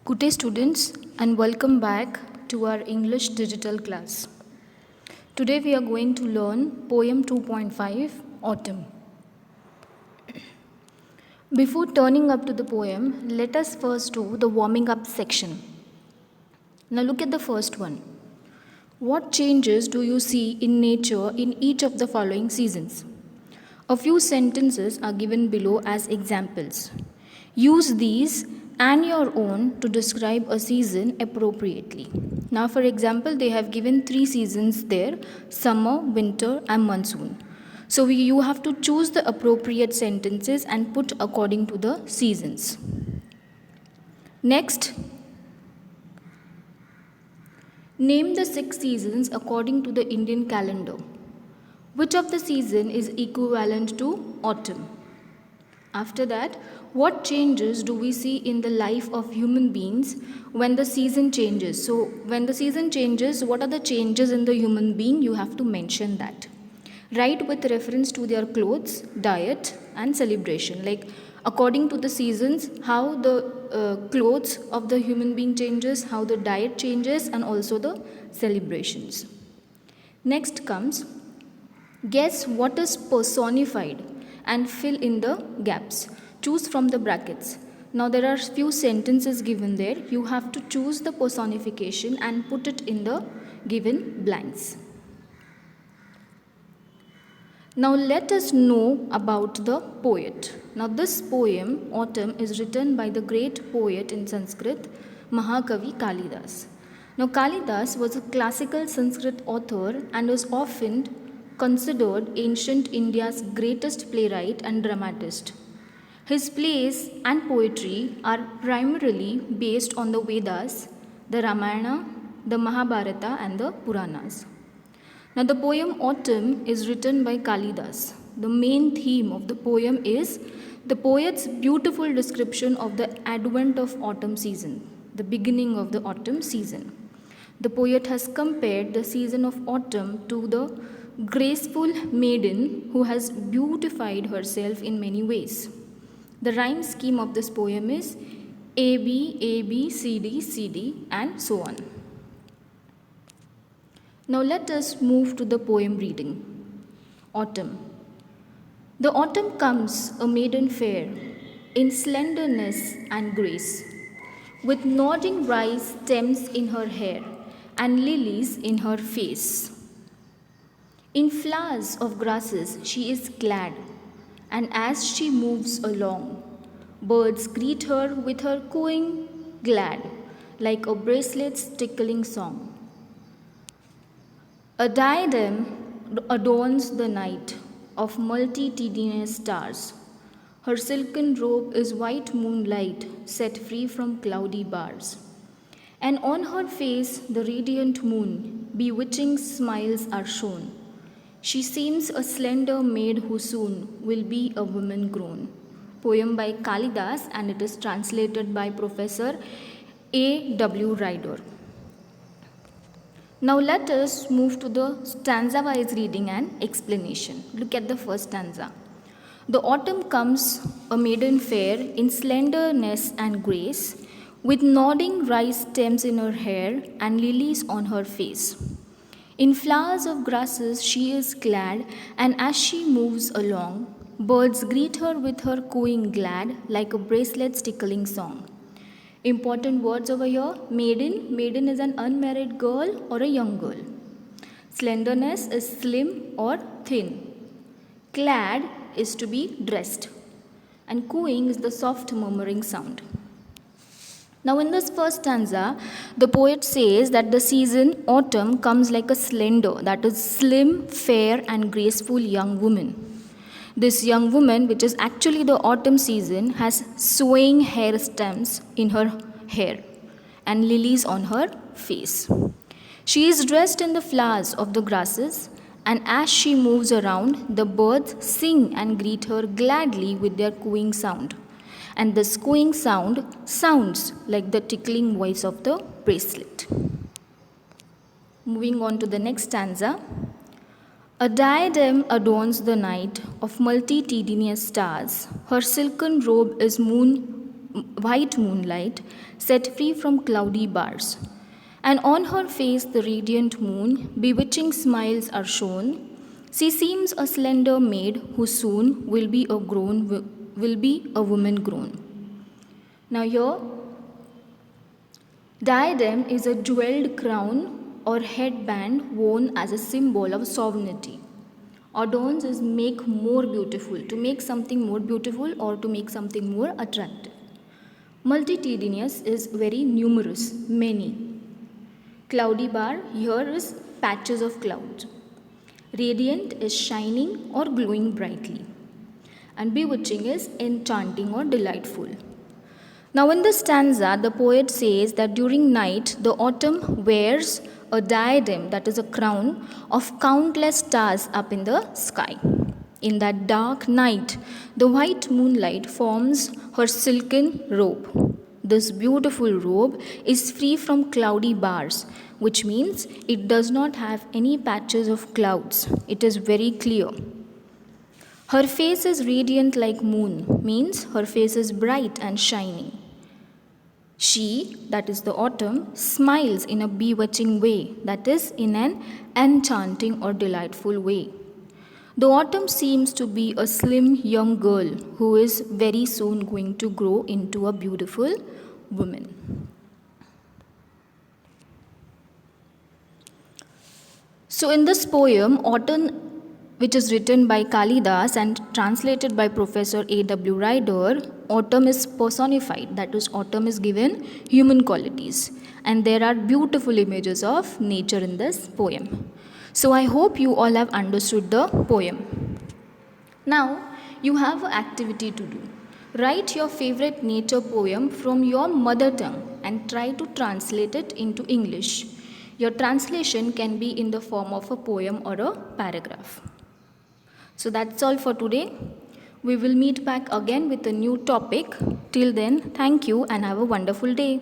Good day, students, and welcome back to our English digital class. Today, we are going to learn Poem 2.5 Autumn. Before turning up to the poem, let us first do the warming up section. Now, look at the first one. What changes do you see in nature in each of the following seasons? A few sentences are given below as examples. Use these and your own to describe a season appropriately. Now, for example, they have given three seasons there: summer, winter, and monsoon. So, you have to choose the appropriate sentences and put according to the seasons. Next, name the 6 seasons according to the Indian calendar. Which of the season is equivalent to autumn? After that, what changes do we see in the life of human beings when the season changes? So, when the season changes, what are the changes in the human being? You have to mention that. Write with reference to their clothes, diet, and celebration. Like, according to the seasons, how the clothes of the human being changes, how the diet changes, and also the celebrations. Next comes, guess what is personified and fill in the gaps. Choose from the brackets. Now there are few sentences given there. You have to choose the personification and put it in the given blanks. Now let us know about the poet. Now this poem, Autumn, is written by the great poet in Sanskrit, Mahakavi Kalidas. Now Kalidas was a classical Sanskrit author and was often considered ancient India's greatest playwright and dramatist. His plays and poetry are primarily based on the Vedas, the Ramayana, the Mahabharata, and the Puranas. Now, the poem Autumn is written by Kalidas. The main theme of the poem is the poet's beautiful description of the advent of autumn season, the beginning of the autumn season. The poet has compared the season of autumn to the graceful maiden who has beautified herself in many ways. The rhyme scheme of this poem is A, B, A, B, C, D, C, D, and so on. Now let us move to the poem reading. Autumn. The autumn comes, a maiden fair, in slenderness and grace, with nodding rice stems in her hair and lilies in her face. In flowers of grasses she is clad, and as she moves along, birds greet her with her cooing glad, like a bracelet's tickling song. A diadem adorns the night of multitudinous stars. Her silken robe is white moonlight set free from cloudy bars. And on her face the radiant moon, bewitching smiles are shown. She seems a slender maid who soon will be a woman grown. Poem by Kalidas, and it is translated by Professor A. W. Ryder. Now let us move to the stanza-wise reading and explanation. Look at the first stanza. The autumn comes, a maiden fair, in slenderness and grace, with nodding rice stems in her hair and lilies on her face. In flowers of grasses she is clad, and as she moves along, birds greet her with her cooing glad, like a bracelet's tickling song. Important words over here: maiden. Maiden is an unmarried girl or a young girl. Slenderness is slim or thin. Clad is to be dressed. And cooing is the soft murmuring sound. Now, in this first stanza, the poet says that the season autumn comes like a slender, that is, slim, fair, and graceful young woman. This young woman, which is actually the autumn season, has swaying hair stems in her hair and lilies on her face. She is dressed in the flowers of the grasses, and as she moves around, the birds sing and greet her gladly with their cooing sound. And this cooing sound sounds like the tickling voice of the bracelet. Moving on to the next stanza. A diadem adorns the night of multitudinous stars. Her silken robe is moon white moonlight set free from cloudy bars. And on her face the radiant moon, bewitching smiles are shown. She seems a slender maid who soon will be a woman grown. Now here, diadem is a jeweled crown or headband worn as a symbol of sovereignty. Adorns is make more beautiful, to make something more beautiful or to make something more attractive. Multitudinous is very numerous, many. Cloudy bar, here is patches of clouds. Radiant is shining or glowing brightly. And bewitching is enchanting or delightful. Now, in this stanza, the poet says that during night, the autumn wears a diadem, that is a crown, of countless stars up in the sky. In that dark night, the white moonlight forms her silken robe. This beautiful robe is free from cloudy bars, which means it does not have any patches of clouds. It is very clear. Her face is radiant like moon, means her face is bright and shining. She, that is the autumn, smiles in a bewitching way, that is, in an enchanting or delightful way. The autumn seems to be a slim young girl who is very soon going to grow into a beautiful woman. So, in this poem, Autumn, which is written by Kalidas and translated by Professor A.W. Ryder, autumn is personified, that is, autumn is given human qualities. And there are beautiful images of nature in this poem. So, I hope you all have understood the poem. Now, you have an activity to do. Write your favorite nature poem from your mother tongue and try to translate it into English. Your translation can be in the form of a poem or a paragraph. So that's all for today. We will meet back again with a new topic. Till then, thank you and have a wonderful day.